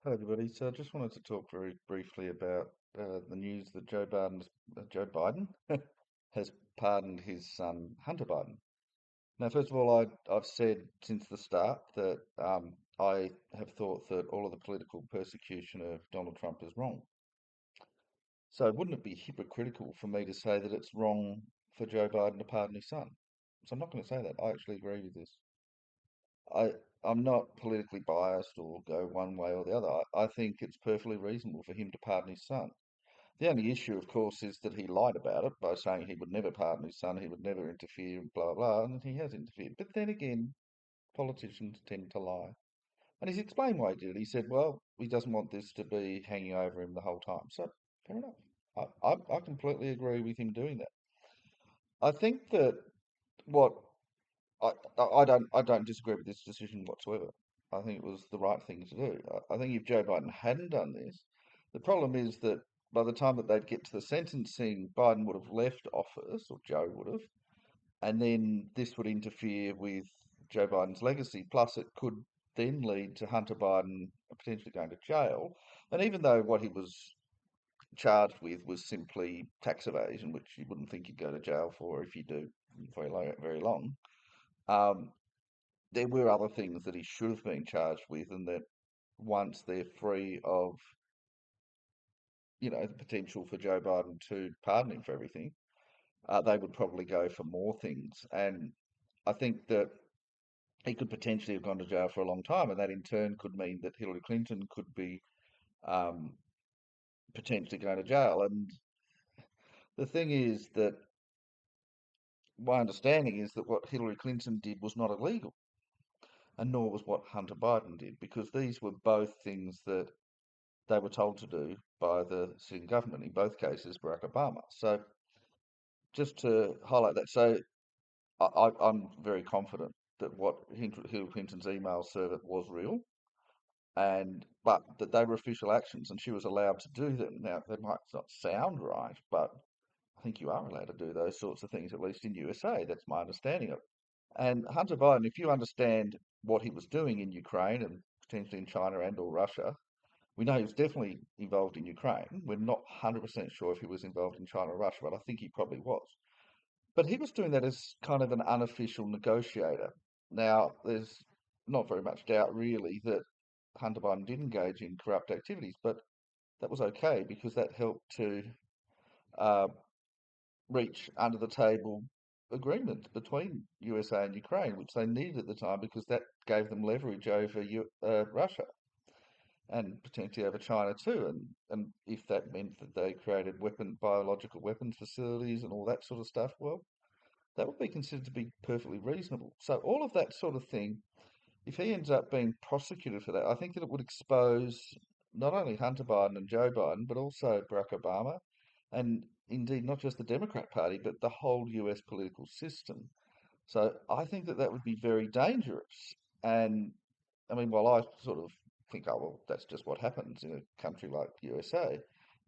Hello, everybody. So I just wanted to talk very briefly about the news that Joe Biden has pardoned his son Hunter Biden. Now, first of all, I've said since the start that I have thought that all of the political persecution of Donald Trump is wrong. So wouldn't it be hypocritical for me to say that it's wrong for Joe Biden to pardon his son? So I'm not going to say that. I actually agree with this. I I'm not politically biased or go one way or the other. I think it's perfectly reasonable for him to pardon his son. The only issue, of course, is that he lied about it by saying he would never pardon his son, he would never interfere, blah, blah, and he has interfered. But then again, politicians tend to lie. And he's explained why he did it. He said, well, he doesn't want this to be hanging over him the whole time. So, fair enough. I completely agree with him doing that. I think that what I don't disagree with this decision whatsoever. I think it was the right thing to do. I think if Joe Biden hadn't done this, the problem is that by the time that they'd get to the sentencing, Biden would have left office, or Joe would have, and then this would interfere with Joe Biden's legacy. Plus, it could then lead to Hunter Biden potentially going to jail. And even though what he was charged with was simply tax evasion, which you wouldn't think you'd go to jail for if you do very long, um, there were other things that he should have been charged with, and that once they're free of, the potential for Joe Biden to pardon him for everything, they would probably go for more things. And I think that he could potentially have gone to jail for a long time, and that in turn could mean that Hillary Clinton could be um, potentially going to jail. And the thing is that my understanding is that what Hillary Clinton did was not illegal, and nor was what Hunter Biden did, because these were both things that they were told to do by the sitting government, in both cases, Barack Obama. So just to highlight that, so I'm very confident that what Hillary Clinton's email server was real, and but that they were official actions, and she was allowed to do them. Now, that might not sound right, but I think you are allowed to do those sorts of things, at least in USA. That's my understanding of it. And Hunter Biden, if you understand what he was doing in Ukraine and potentially in China and or Russia, we know he was definitely involved in Ukraine. We're not 100% sure if he was involved in China or Russia, but I think he probably was. But he was doing that as kind of an unofficial negotiator. Now, there's not very much doubt, really, that Hunter Biden did engage in corrupt activities, but that was okay because that helped to uh, reach under the table agreement between USA and Ukraine, which they needed at the time because that gave them leverage over Russia and potentially over China too. And if that meant that they created biological weapons facilities and all that sort of stuff, well, that would be considered to be perfectly reasonable. So all of that sort of thing, if he ends up being prosecuted for that, I think that it would expose not only Hunter Biden and Joe Biden, but also Barack Obama, and indeed not just the Democrat Party, but the whole US political system. So I think that that would be very dangerous. And I mean, while I sort of think, oh, well, that's just what happens in a country like USA,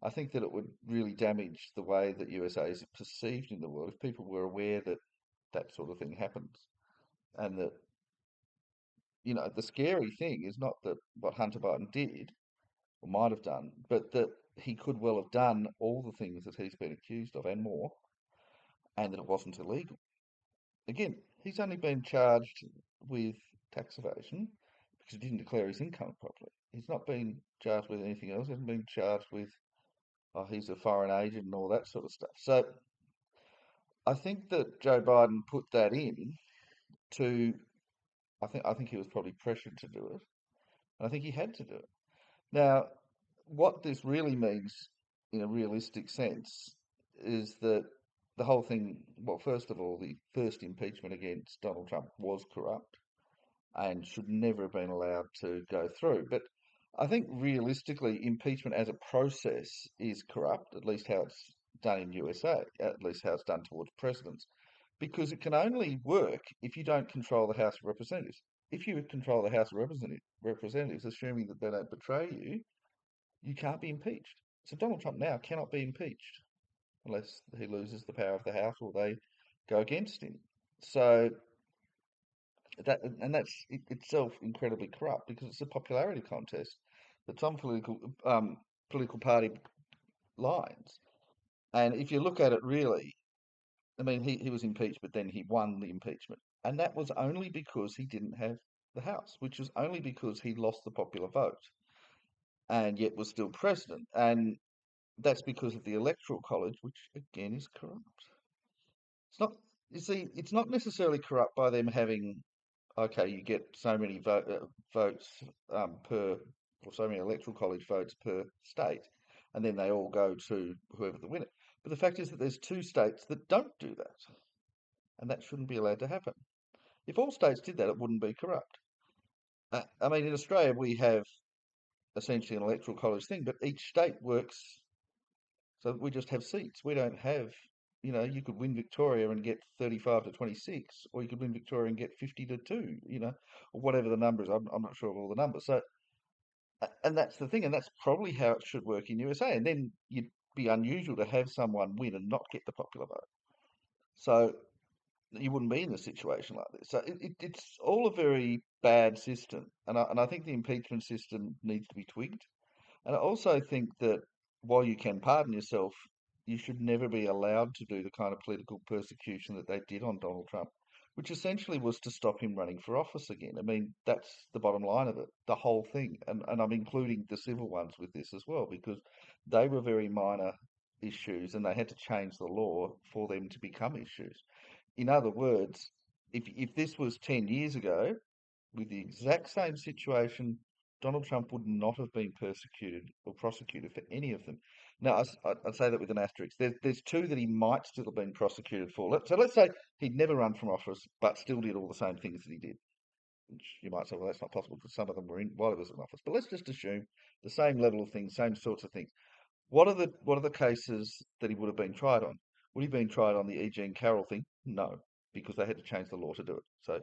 I think that it would really damage the way that USA is perceived in the world if people were aware that that sort of thing happens. And that, the scary thing is not that what Hunter Biden did or might have done, but that he could well have done all the things that he's been accused of and more, and that it wasn't illegal. Again, he's only been charged with tax evasion because he didn't declare his income properly. He's not been charged with anything else. He hasn't been charged with, oh, he's a foreign agent and all that sort of stuff. So I think that Joe Biden put that in to, I think he was probably pressured to do it. And I think he had to do it. Now, what this really means in a realistic sense is that the whole thing, well, first of all, the first impeachment against Donald Trump was corrupt and should never have been allowed to go through. But I think realistically, impeachment as a process is corrupt, at least how it's done in USA, at least how it's done towards presidents, because it can only work if you don't control the House of Representatives. If you control the House of Representatives, assuming that they don't betray you, you can't be impeached. So Donald Trump now cannot be impeached unless he loses the power of the House or they go against him. So that's itself incredibly corrupt because it's a popularity contest. It's on political party lines. And if you look at it really, I mean, he was impeached, but then he won the impeachment. And that was only because he didn't have the House, which was only because he lost the popular vote and yet was still president. And that's because of the Electoral College, which again is corrupt. It's not, you see, it's not necessarily corrupt by them having, okay, you get so many votes per, or so many Electoral College votes per state, and then they all go to whoever the winner. But the fact is that there's two states that don't do that, and that shouldn't be allowed to happen. If all states did that, it wouldn't be corrupt. I mean, in Australia, we have essentially an electoral college thing, but each state works so we just have seats. We don't have, you could win Victoria and get 35 to 26, or you could win Victoria and get 50 to 2, or whatever the numbers. I'm not sure of all the numbers. So, and that's the thing, and that's probably how it should work in USA. And then you'd be unusual to have someone win and not get the popular vote. So you wouldn't be in a situation like this. So it's all a very bad system, and I think the impeachment system needs to be twigged. And I also think that while you can pardon yourself, you should never be allowed to do the kind of political persecution that they did on Donald Trump, which essentially was to stop him running for office again. I mean, that's the bottom line of it, the whole thing. And I'm including the civil ones with this as well, because they were very minor issues and they had to change the law for them to become issues. In other words, if this was 10 years ago, with the exact same situation, Donald Trump would not have been persecuted or prosecuted for any of them. Now, I'd say that with an asterisk. There's two that he might still have been prosecuted for. So let's say he'd never run from office, but still did all the same things that he did. Which you might say, well, that's not possible because some of them were in while he was in office. But let's just assume the same level of things, same sorts of things. What are the cases that he would have been tried on? Would he have been tried on the E. Jean Carroll thing? No, because they had to change the law to do it. So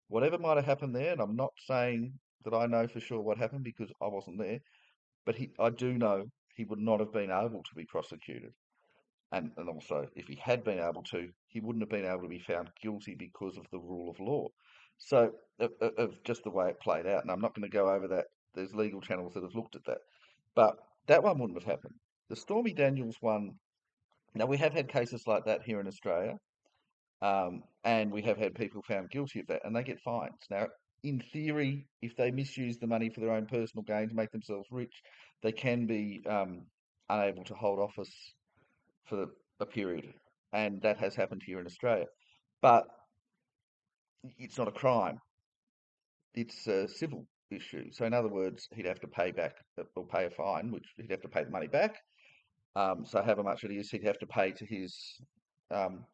whatever might have happened there, and I'm not saying that I know for sure what happened because I wasn't there, but I do know he would not have been able to be prosecuted. And also, if he had been able to, he wouldn't have been able to be found guilty because of the rule of law. So, of just the way it played out. And I'm not going to go over that. There's legal channels that have looked at that. But that one wouldn't have happened. The Stormy Daniels one, now we have had cases like that here in Australia, and we have had people found guilty of that, and they get fines. Now, in theory, if they misuse the money for their own personal gain to make themselves rich, they can be unable to hold office for a period, and that has happened here in Australia. But it's not a crime; it's a civil issue. So, in other words, he'd have to pay back or pay a fine, which he'd have to pay the money back. So, however much it is, he'd have to pay to his um,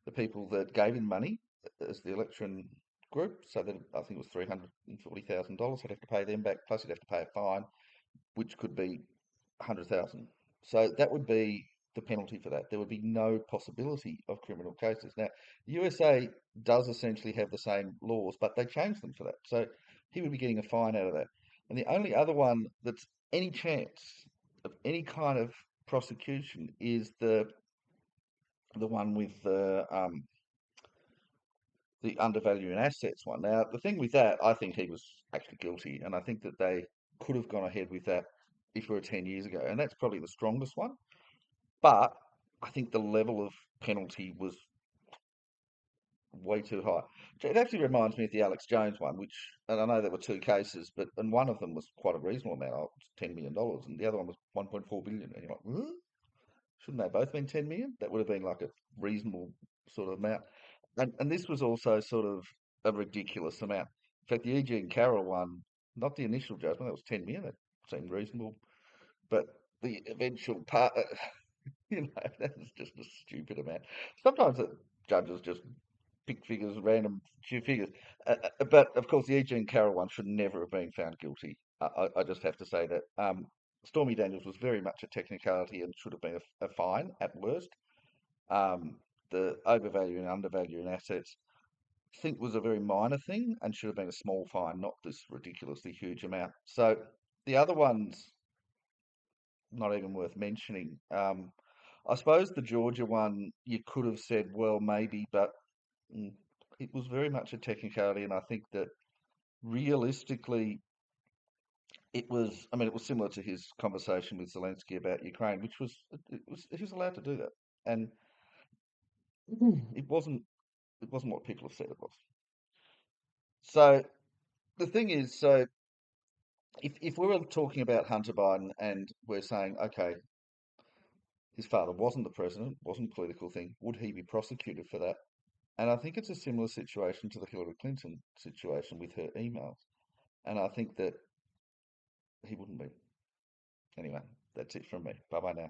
the people that gave him money as the election group. So that I think it was $340,000. He'd have to pay them back. Plus, he'd have to pay a fine, which could be 100,000. So that would be the penalty for that. There would be no possibility of criminal cases. Now, the USA does essentially have the same laws, but they changed them for that. So he would be getting a fine out of that. And the only other one that's any chance of any kind of prosecution is the one with the undervaluing assets one. Now, the thing with that, I think he was actually guilty, and I think that they could have gone ahead with that if we were 10 years ago, and that's probably the strongest one. But I think the level of penalty was way too high. It actually reminds me of the Alex Jones one, which, and I know there were two cases, and one of them was quite a reasonable amount, $10 million, and the other one was 1.4 billion. And you're like, huh? Shouldn't they both been 10 million? That would have been like a reasonable sort of amount. And this was also sort of a ridiculous amount. In fact, the E.G. and Carroll one, not the initial judgment, that was 10 million. That seemed reasonable. But the eventual part, that was just a stupid amount. Sometimes the judges just pick figures, random few figures. But of course, the E.G. and Carroll one should never have been found guilty. I just have to say that. Stormy Daniels was very much a technicality and should have been a fine at worst. Um, the overvaluing and undervaluing assets, I think was a very minor thing and should have been a small fine, not this ridiculously huge amount. So the other ones, not even worth mentioning. I suppose the Georgia one, you could have said, well, maybe, but mm, it was very much a technicality, and I think that realistically, it was, I mean, it was similar to his conversation with Zelensky about Ukraine, which was, he was allowed to do that. And it wasn't, it wasn't what people have said it was. So the thing is, so if we were talking about Hunter Biden and we're saying, okay, his father wasn't the president, wasn't a political thing, would he be prosecuted for that? And I think it's a similar situation to the Hillary Clinton situation with her emails. And I think that he wouldn't be. Anyway, that's it from me. Bye bye now.